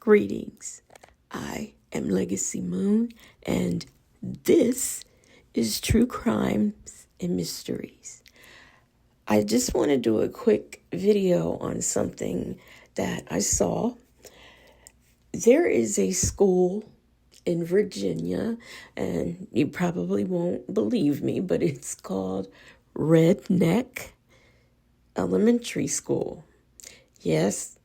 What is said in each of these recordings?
Greetings. I am Legacy Moon, and this is True Crimes and Mysteries. I just want to do a quick video on something that I saw. There is a school in Virginia, and you probably won't believe me, but it's called Red Neck Elementary School. Yes,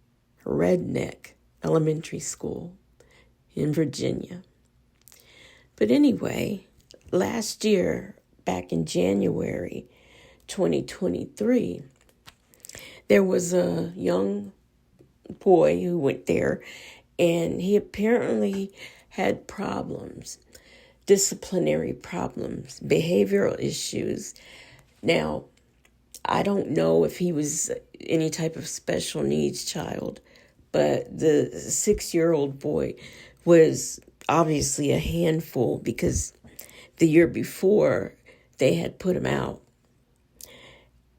Red Neck Elementary School in Virginia. But anyway, last year, back in January 2023, there was a young boy who went there, and he apparently had problems, disciplinary problems, behavioral issues. Now, I don't know if he was any type of special needs child, but the 6-year-old boy was obviously a handful because the year before they had put him out.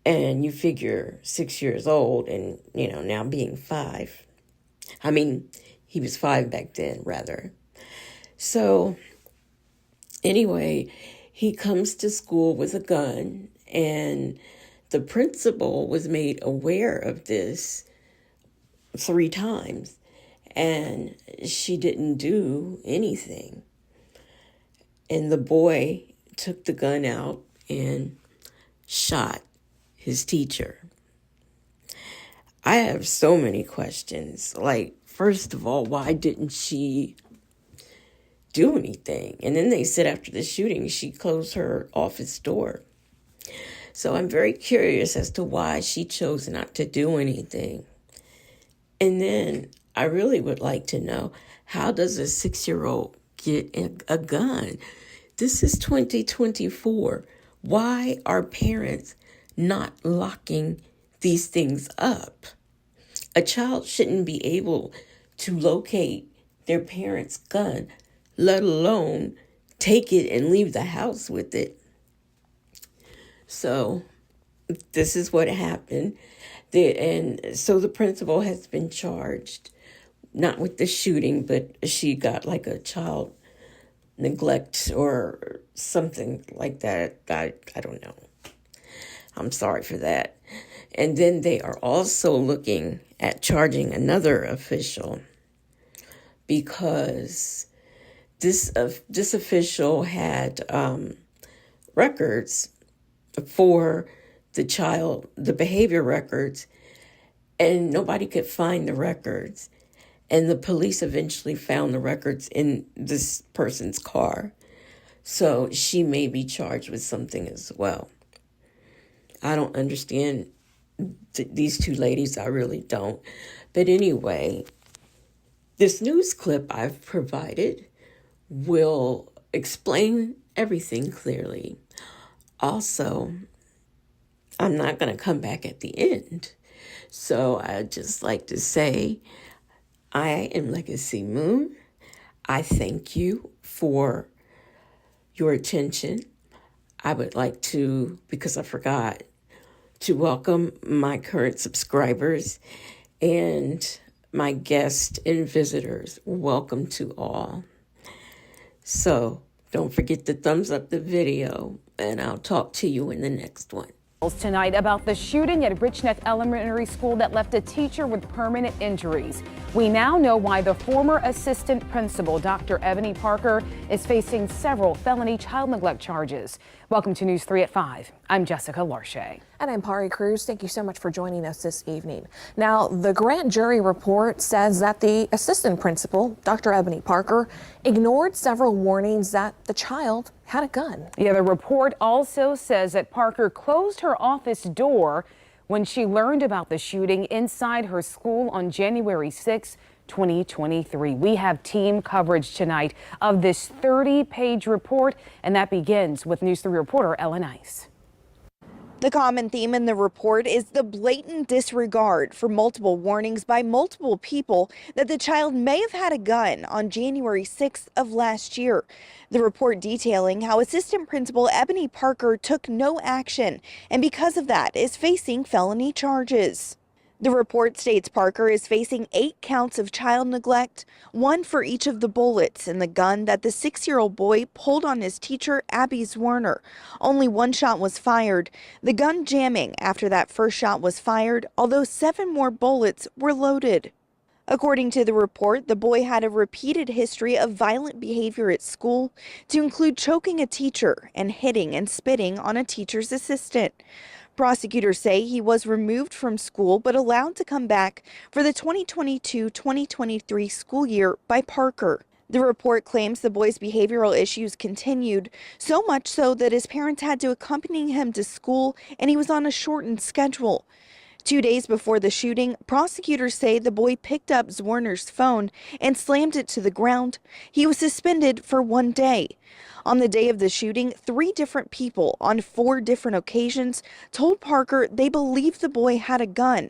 And you figure 6 years old and, now being 5. I mean, he was 5 back then, rather. So anyway, he comes to school with a gun, and the principal was made aware of this 3 times, and she didn't do anything. And the boy took the gun out and shot his teacher. I have so many questions. Like, first of all, why didn't she do anything? And then they said after the shooting, she closed her office door. So I'm very curious as to why she chose not to do anything. And then I really would like to know, how does a 6-year-old get a gun? This is 2024. Why are parents not locking these things up? A child shouldn't be able to locate their parent's gun, let alone take it and leave the house with it. So this is what happened. And so the principal has been charged, not with the shooting, but she got like a child neglect or something like that. I don't know. I'm sorry for that. And then they are also looking at charging another official because this official had records for the child, the behavior records, and nobody could find the records. And the police eventually found the records in this person's car. So she may be charged with something as well. I don't understand these 2 ladies. I really don't. But anyway, this news clip I've provided will explain everything clearly. Also, I'm not going to come back at the end. So I'd just like to say, I am Legacy Moon. I thank you for your attention. I would like to, because I forgot, to welcome my current subscribers and my guests and visitors. Welcome to all. So don't forget to thumbs up the video, and I'll talk to you in the next one. Tonight about the shooting at Red Neck Elementary School that left a teacher with permanent injuries. We now know why the former assistant principal, Dr. Ebony Parker, is facing several felony child neglect charges. Welcome to News 3 at 5. I'm Jessica Larche. And I'm Pari Cruz. Thank you so much for joining us this evening. Now, the grand jury report says that the assistant principal, Dr. Ebony Parker, ignored several warnings that the child had a gun. Yeah, the report also says that Parker closed her office door when she learned about the shooting inside her school on January 6, 2023. We have team coverage tonight of this 30-page report, and that begins with News 3 reporter Ellen Ice. The common theme in the report is the blatant disregard for multiple warnings by multiple people that the child may have had a gun on January 6th of last year. The report detailing how Assistant Principal Ebony Parker took no action and because of that is facing felony charges. The report states Parker is facing 8 counts of child neglect, 1 for each of the bullets in the gun that the 6-year-old boy pulled on his teacher, Abby Zwerner. Only 1 shot was fired, the gun jamming after that first shot was fired, although 7 more bullets were loaded. According to the report, the boy had a repeated history of violent behavior at school, to include choking a teacher and hitting and spitting on a teacher's assistant. Prosecutors say he was removed from school but allowed to come back for the 2022-2023 school year by Parker. The report claims the boy's behavioral issues continued, so much so that his parents had to accompany him to school and he was on a shortened schedule. 2 days before the shooting, prosecutors say the boy picked up Zwerner's phone and slammed it to the ground. He was suspended for 1 day. On the day of the shooting, 3 different people on 4 different occasions told Parker they believed the boy had a gun.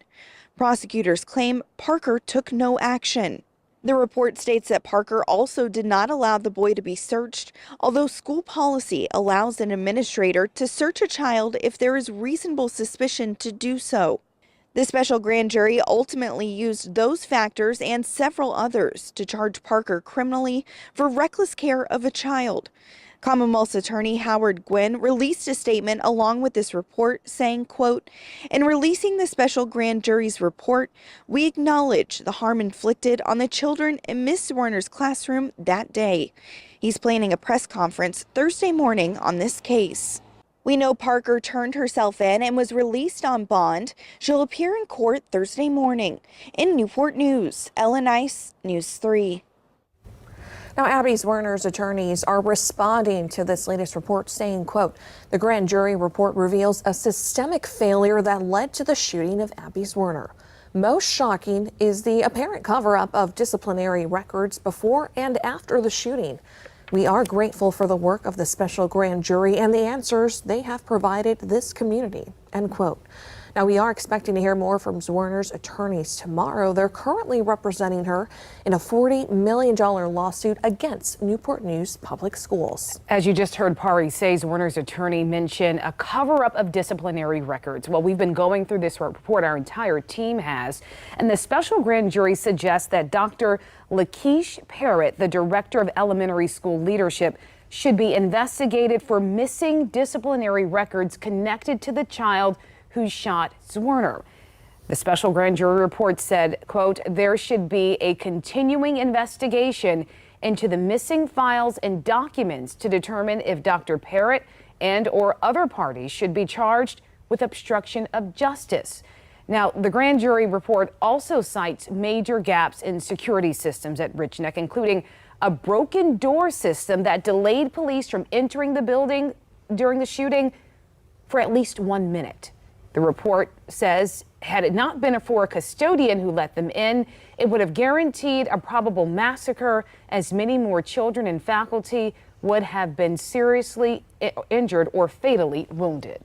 Prosecutors claim Parker took no action. The report states that Parker also did not allow the boy to be searched, although school policy allows an administrator to search a child if there is reasonable suspicion to do so. The special grand jury ultimately used those factors and several others to charge Parker criminally for reckless care of a child. Commonwealth's attorney Howard Gwynn released a statement along with this report saying, quote, "In releasing the special grand jury's report, we acknowledge the harm inflicted on the children in Ms. Zwerner's classroom that day." He's planning a press conference Thursday morning on this case. We know Parker turned herself in and was released on bond. She'll appear in court Thursday morning. In Newport News, Ellen Ice, News 3. Now, Abby Zwerner's attorneys are responding to this latest report saying, quote, "The grand jury report reveals a systemic failure that led to the shooting of Abby Zwerner. Most shocking is the apparent cover-up of disciplinary records before and after the shooting. We are grateful for the work of the special grand jury and the answers they have provided this community," end quote. Now, we are expecting to hear more from Zwerner's attorneys tomorrow. They're currently representing her in a $40 million lawsuit against Newport News Public Schools. As you just heard Pari say, Zwerner's attorney mention a cover-up of disciplinary records. Well, we've been going through this report, our entire team has, and the special grand jury suggests that Dr. Lakeisha Parrott, the director of elementary school leadership, should be investigated for missing disciplinary records connected to the child who shot Zwerner. The special grand jury report said, quote, "There should be a continuing investigation into the missing files and documents to determine if Dr. Parrott and or other parties should be charged with obstruction of justice." Now, the grand jury report also cites major gaps in security systems at Rich Neck, including a broken door system that delayed police from entering the building during the shooting for at least 1 minute. The report says, had it not been for a custodian who let them in, it would have guaranteed a probable massacre, as many more children and faculty would have been seriously injured or fatally wounded.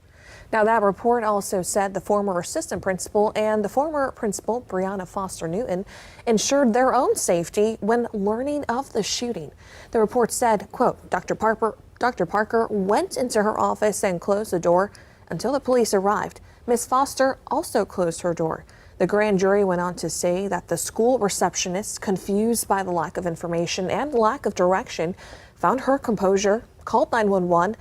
Now, that report also said the former assistant principal and the former principal, Brianna Foster Newton, ensured their own safety when learning of the shooting. The report said, quote, Dr. Parker went into her office and closed the door until the police arrived. Ms. Foster also closed her door. The grand jury went on to say that the school receptionist, confused by the lack of information and lack of direction, found her composure, called 911,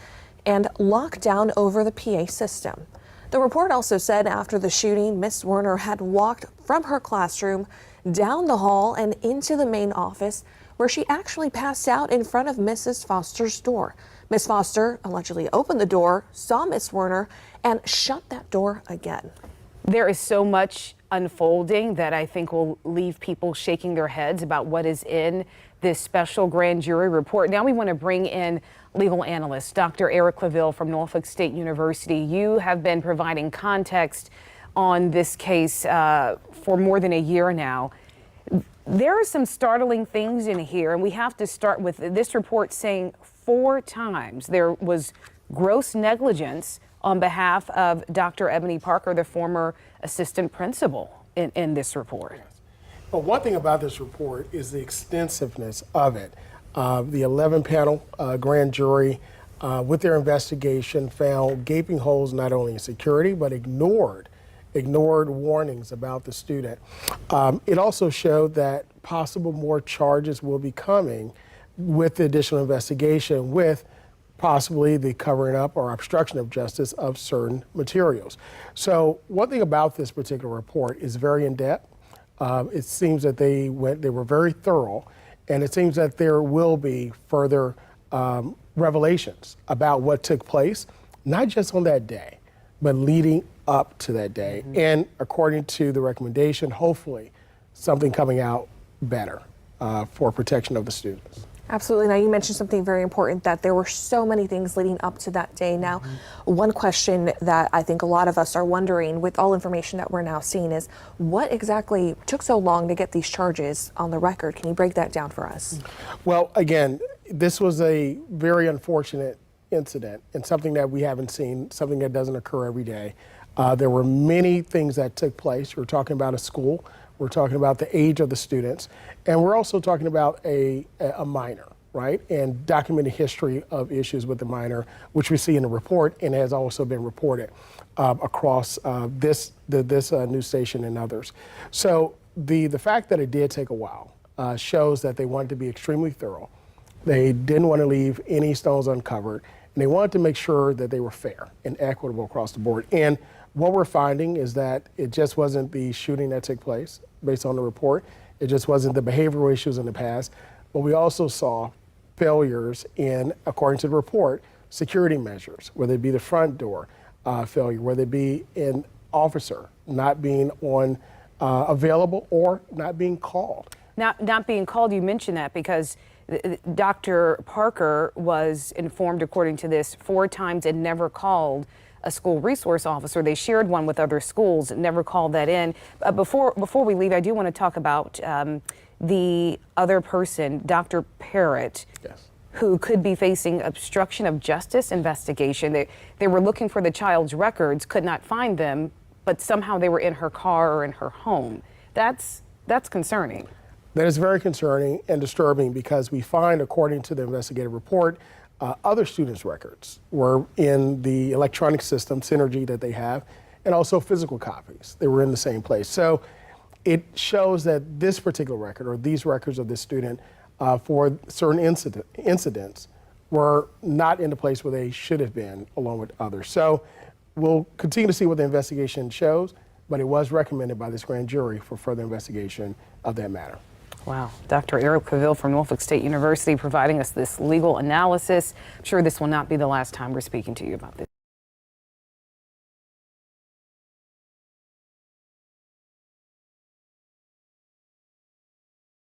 and locked down over the PA system. The report also said after the shooting, Ms. Zwerner had walked from her classroom down the hall and into the main office, where she actually passed out in front of Mrs. Foster's door. Ms. Foster allegedly opened the door, saw Ms. Zwerner, and shut that door again. There is so much unfolding that I think will leave people shaking their heads about what is in this special grand jury report. Now we want to bring in legal analyst Dr. Eric Claville from Norfolk State University. You have been providing context on this case for more than a year now. There are some startling things in here, and we have to start with this report saying 4 times there was gross negligence on behalf of Dr. Ebony Parker, the former assistant principal, in this report. Well, one thing about this report is the extensiveness of it. The 11-panel grand jury, with their investigation, found gaping holes not only in security, but ignored ignored warnings about the student. It also showed that possible more charges will be coming with the additional investigation, with possibly the covering up or obstruction of justice of certain materials. So one thing about this particular report is very in-depth. It seems that they were very thorough, and it seems that there will be further revelations about what took place, not just on that day, but leading up to that day. And according to the recommendation, hopefully something coming out better for protection of the students. Absolutely. Now, you mentioned something very important, that there were so many things leading up to that day. Now, one question that I think a lot of us are wondering, with all information that we're now seeing, is what exactly took so long to get these charges on the record? Can you break that down for us? Well, again, this was a very unfortunate incident and something that we haven't seen, something that doesn't occur every day. There were many things that took place. We're talking about a school. We're talking about the age of the students, and we're also talking about a minor, right? And documented history of issues with the minor, which we see in the report and has also been reported across this news station and others. So the fact that it did take a while shows that they wanted to be extremely thorough. They didn't want to leave any stones uncovered, and they wanted to make sure that they were fair and equitable across the board. And what we're finding is that it just wasn't the shooting that took place based on the report. It just wasn't the behavioral issues in the past. But we also saw failures in, according to the report, security measures, whether it be the front door failure, whether it be an officer not being on available or not being called. Not being called, you mentioned that because Dr. Parker was informed, according to this, 4 times and never called a school resource officer. They shared one with other schools, never called that in. Before we leave, I do want to talk about the other person, Dr. Parrott, Yes. who could be facing obstruction of justice investigation. They were looking for the child's records, could not find them, but somehow they were in her car or in her home. That's concerning. That is very concerning and disturbing, because we find, according to the investigative report, other students' records were in the electronic system, Synergy, that they have, and also physical copies. They were in the same place. So it shows that this particular record, or these records of this student for certain incidents, were not in the place where they should have been, along with others. So we'll continue to see what the investigation shows, but it was recommended by this grand jury for further investigation of that matter. Wow. Dr. Eric Cavill from Norfolk State University providing us this legal analysis. I'm sure this will not be the last time we're speaking to you about this.